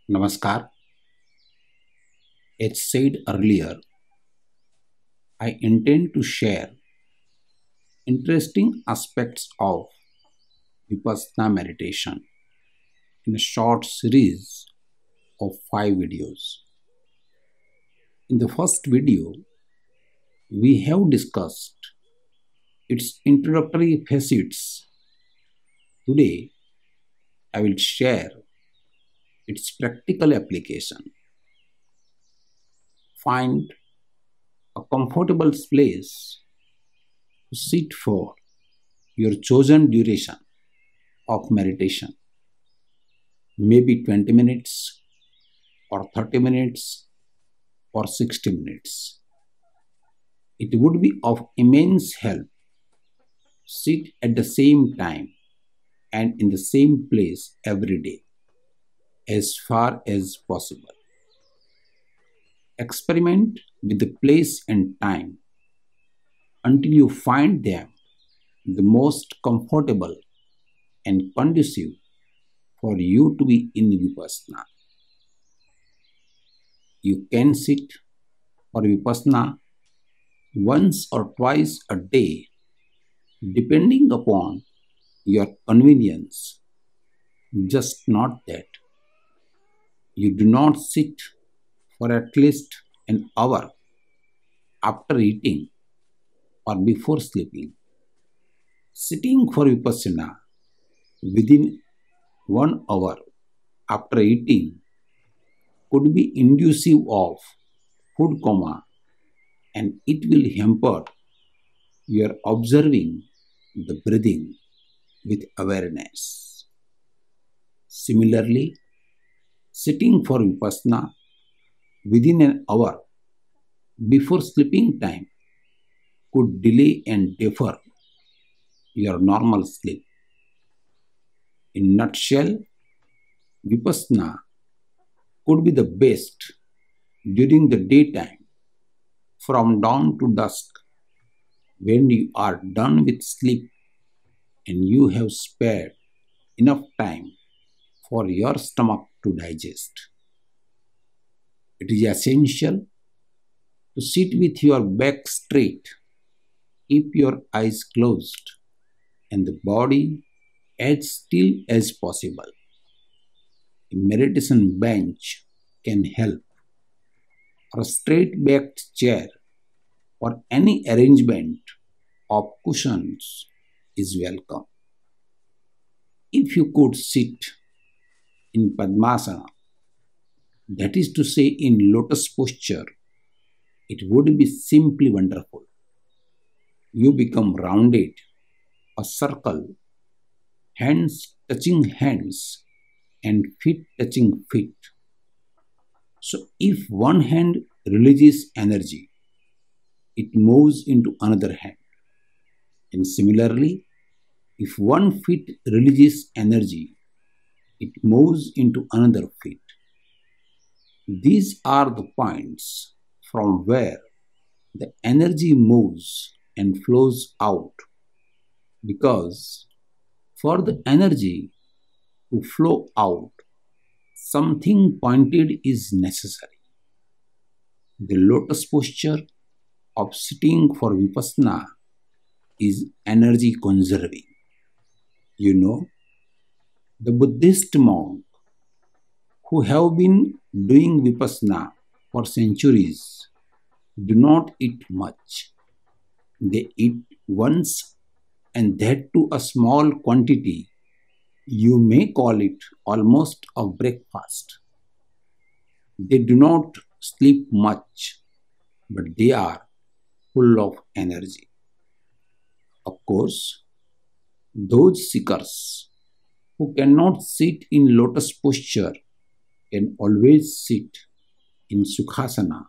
Namaskar. As said earlier, I intend to share interesting aspects of Vipassana meditation in a short series of 5 videos. In the first video, we have discussed its introductory facets. Today, I will share its practical application. Find a comfortable place to sit for your chosen duration of meditation, maybe 20 minutes or 30 minutes or 60 minutes. It would be of immense help to sit at the same time and in the same place every day as far as possible. Experiment with the place and time until you find them the most comfortable and conducive for you to be in Vipassana. You can sit for Vipassana once or twice a day depending upon your convenience. Just not that. You do not sit for at least an hour after eating or before sleeping. Sitting for Vipassana within 1 hour after eating could be inducive of food coma, and it will hamper your observing the breathing with awareness. Similarly, sitting for Vipassana within an hour before sleeping time could delay and defer your normal sleep. In nutshell, Vipassana could be the best during the daytime from dawn to dusk when you are done with sleep and you have spared enough time for your stomach to digest. It is essential to sit with your back straight, keep your eyes closed, and the body as still as possible. A meditation bench can help, or a straight backed chair, or any arrangement of cushions is welcome. If you could sit in Padmasana, that is to say in lotus posture, it would be simply wonderful. You become rounded, a circle, hands touching hands and feet touching feet. So if one hand releases energy, it moves into another hand. And similarly, if one foot releases energy, it moves into another foot. These are the points from where the energy moves and flows out, because for the energy to flow out, something pointed is necessary. The lotus posture of sitting for Vipassana is energy conserving. You know, the Buddhist monk who have been doing Vipassana for centuries do not eat much. They eat once, and that too a small quantity. You may call it almost a breakfast. They do not sleep much, but they are full of energy. Of course, those seekers who cannot sit in lotus posture can always sit in Sukhasana,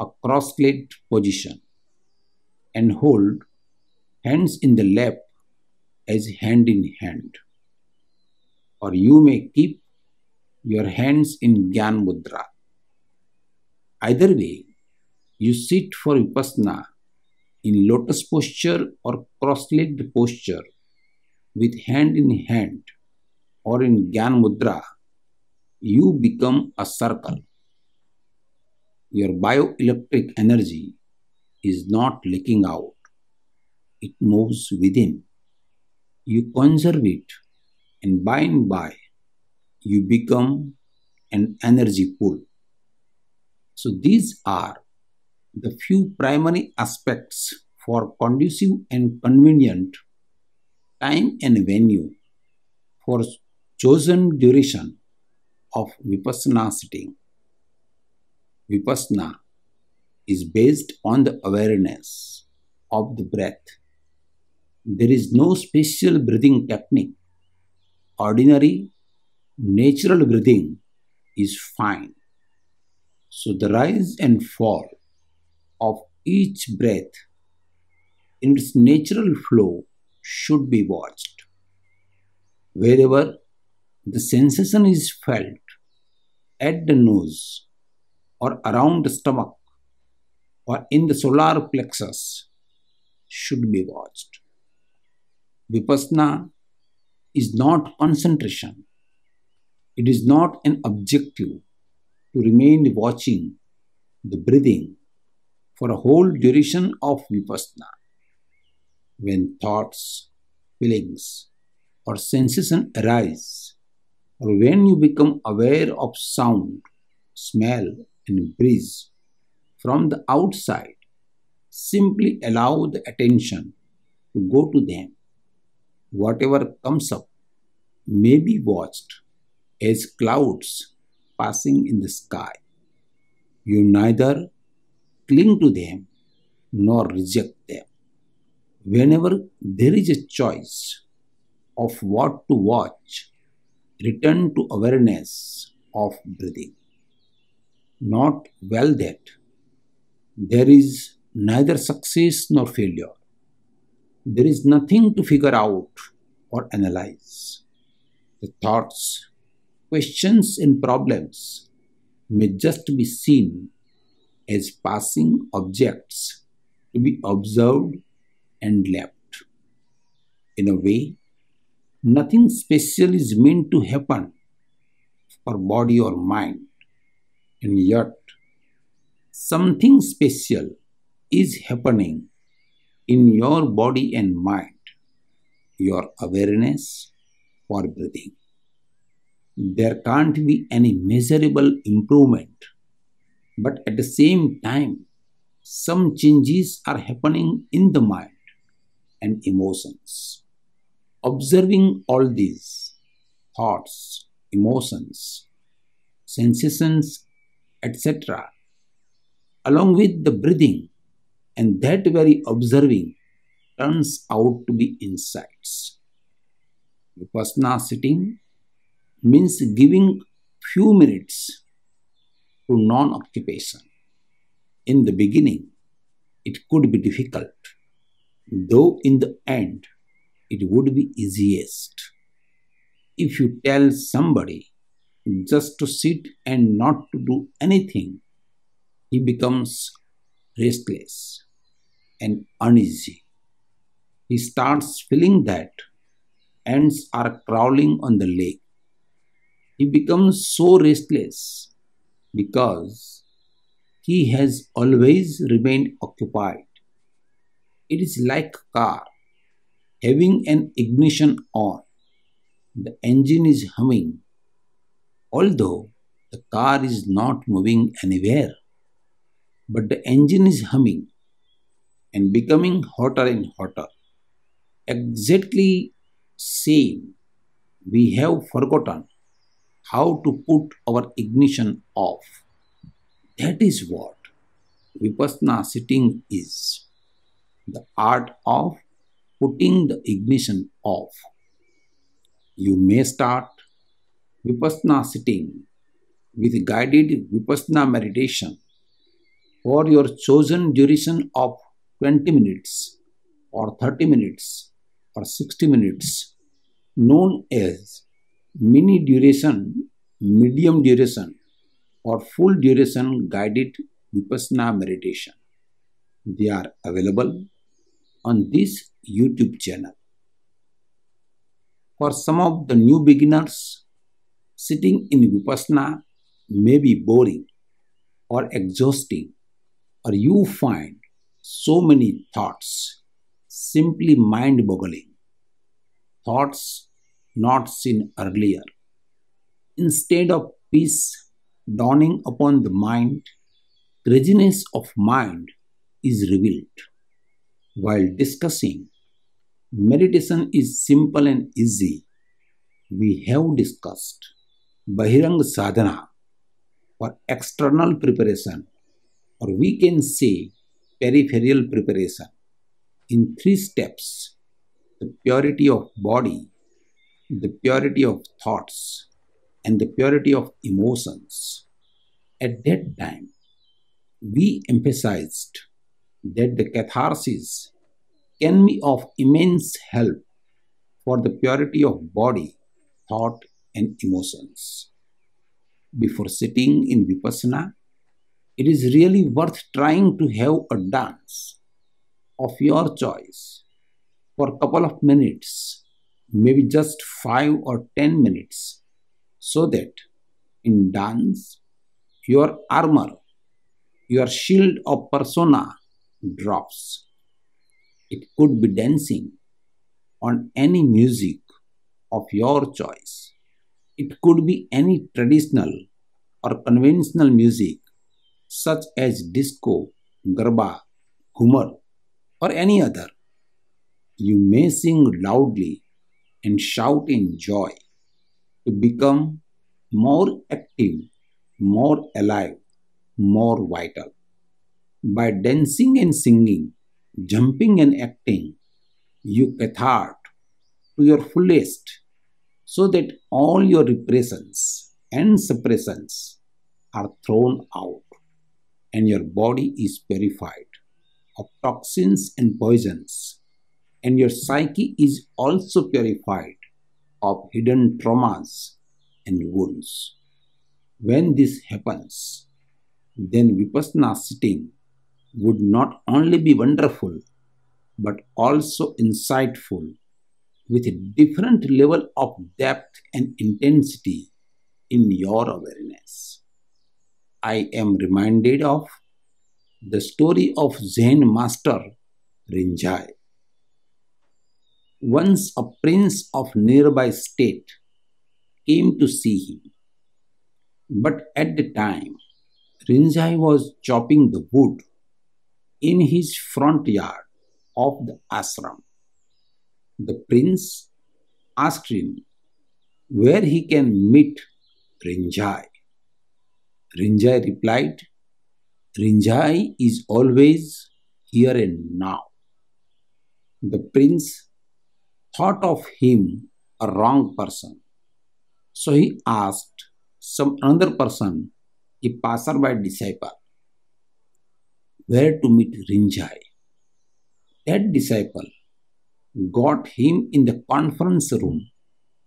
a cross-legged position, and hold hands in the lap as hand in hand. Or you may keep your hands in Gyan Mudra. Either way, you sit for Vipassana in lotus posture or cross-legged posture with hand in hand or in Gyan Mudra, You become a circle. Your bioelectric energy is not leaking out, it moves within. You conserve it, and by and by, you become an energy pool. So, these are the few primary aspects for conducive and convenient time and venue for chosen duration of Vipassana sitting. Vipassana is based on the awareness of the breath. There is no special breathing technique. Ordinary, natural breathing is fine. So the rise and fall of each breath in its natural flow should be watched. Wherever the sensation is felt at the nose or around the stomach or in the solar plexus should be watched. Vipassana is not concentration. It is not an objective to remain watching the breathing for a whole duration of Vipassana. When thoughts, feelings, or sensation arise, or when you become aware of sound, smell, and breeze from the outside, simply allow the attention to go to them. Whatever comes up may be watched as clouds passing in the sky. You neither cling to them nor reject them. Whenever there is a choice of what to watch, return to awareness of breathing. Not well that there is neither success nor failure. There is nothing to figure out or analyze. The thoughts, questions, and problems may just be seen as passing objects to be observed and left. In a way, nothing special is meant to happen for body or mind, and yet something special is happening in your body and mind, your awareness for breathing. There can't be any measurable improvement, but at the same time, some changes are happening in the mind and emotions. Observing all these thoughts, emotions, sensations, etc., along with the breathing, and that very observing turns out to be insights. Vipassana sitting means giving few minutes to non occupation. In the beginning, it could be difficult, though in the end, it would be easiest. If you tell somebody just to sit and not to do anything, he becomes restless and uneasy. He starts feeling that ants are crawling on the leg. He becomes so restless because he has always remained occupied. It is like a car having an ignition on. The engine is humming, although the car is not moving anywhere. But the engine is humming and becoming hotter and hotter. Exactly same, we have forgotten how to put our ignition off. That is what Vipassana sitting is, the art of putting the ignition off. You may start Vipassana sitting with guided Vipassana meditation for your chosen duration of 20 minutes or 30 minutes or 60 minutes, known as mini duration, medium duration, or full duration guided Vipassana meditation. They are available on this YouTube channel. For some of the new beginners, Sitting in Vipassana may be boring or exhausting, or you find so many thoughts simply mind boggling, thoughts not seen earlier. Instead of peace dawning upon the mind, craziness of mind is revealed. While discussing, meditation is simple and easy. We have discussed Bahirang Sadhana for external preparation, or we can say peripheral preparation, in three steps: the purity of body, the purity of thoughts, and the purity of emotions. At that time, we emphasized that the catharsis can be of immense help for the purity of body, thought, and emotions. Before sitting in Vipassana, it is really worth trying to have a dance of your choice for a couple of minutes, maybe just 5 or 10 minutes, so that in dance, your armor, your shield of persona drops. It could be dancing on any music of your choice. It could be any traditional or conventional music such as disco, garba, humor, or any other. You may sing loudly and shout in joy to become more active, more alive, more vital. By dancing and singing, jumping and acting, you cathart to your fullest so that all your repressions and suppressions are thrown out and your body is purified of toxins and poisons, and your psyche is also purified of hidden traumas and wounds. When this happens, then Vipassana sitting would not only be wonderful but also insightful with a different level of depth and intensity in your awareness. I am reminded of the story of Zen master Rinzai. Once a prince of nearby state came to see him, but at the time Rinzai was chopping the wood in his front yard of the ashram. The prince asked him where he can meet Rinzai. Rinzai replied, Rinzai is always here and now. The prince thought of him a wrong person, so he asked some another person, a passerby disciple, where to meet Rinzai. That disciple got him in the conference room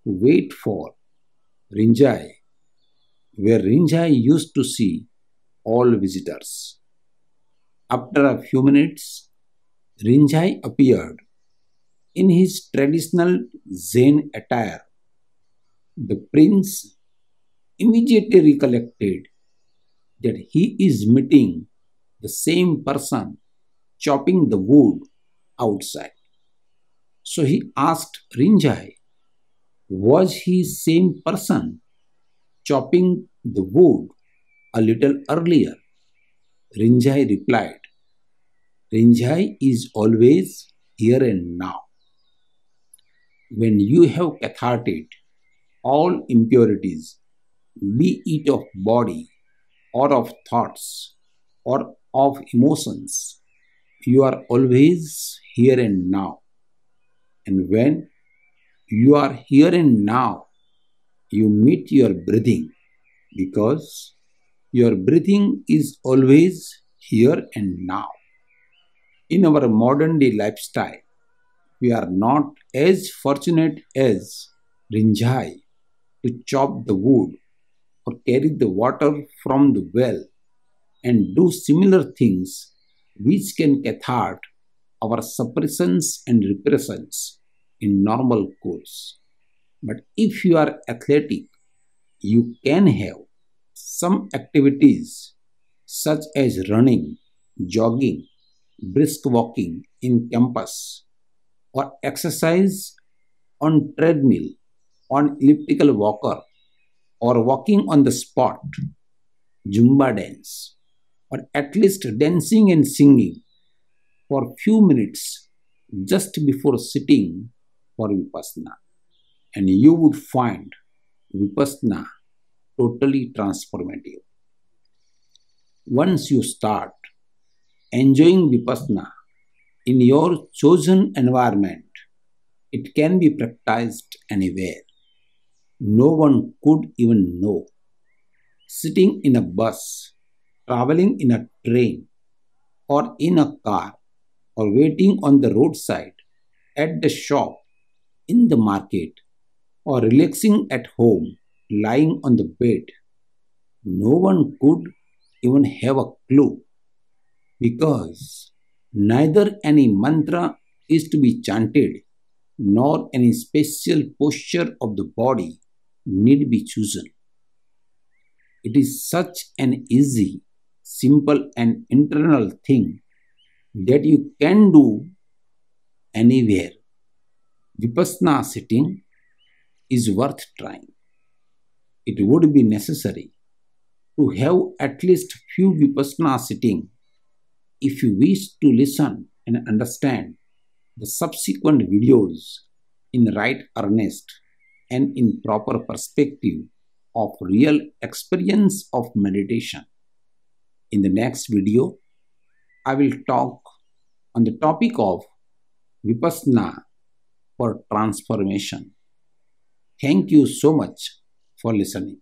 to wait for Rinzai, where Rinzai used to see all visitors. After a few minutes, Rinzai appeared in his traditional Zen attire. The prince immediately recollected that he is meeting the same person chopping the wood outside. So he asked Rinzai, was he same person chopping the wood a little earlier? Rinzai replied, Rinzai is always here and now. When you have catharted all impurities, be it of body or of thoughts or of emotions, you are always here and now. And when you are here and now, you meet your breathing because your breathing is always here and now. In our modern day lifestyle, we are not as fortunate as Rinzai to chop the wood or carry the water from the well and do similar things which can cathart our suppressions and repressions in normal course. But if you are athletic, You can have some activities such as running, jogging, brisk walking in campus, or exercise on treadmill, on elliptical walker, or walking on the spot, Zumba dance, or at least dancing and singing for few minutes just before sitting for Vipassana. And you would find Vipassana totally transformative. Once you start enjoying Vipassana in your chosen environment, it can be practiced anywhere. No one could even know. Sitting in a bus, traveling in a train, or in a car, or waiting on the roadside, at the shop, in the market, or relaxing at home, lying on the bed, no one could even have a clue because neither any mantra is to be chanted nor any special posture of the body need be chosen. It is such an easy, simple, and internal thing that you can do anywhere. Vipassana sitting is worth trying. It would be necessary to have at least few Vipassana sitting if you wish to listen and understand the subsequent videos in right earnest and in proper perspective of real experience of meditation. In the next video, I will talk on the topic of Vipassana for transformation. Thank you so much for listening.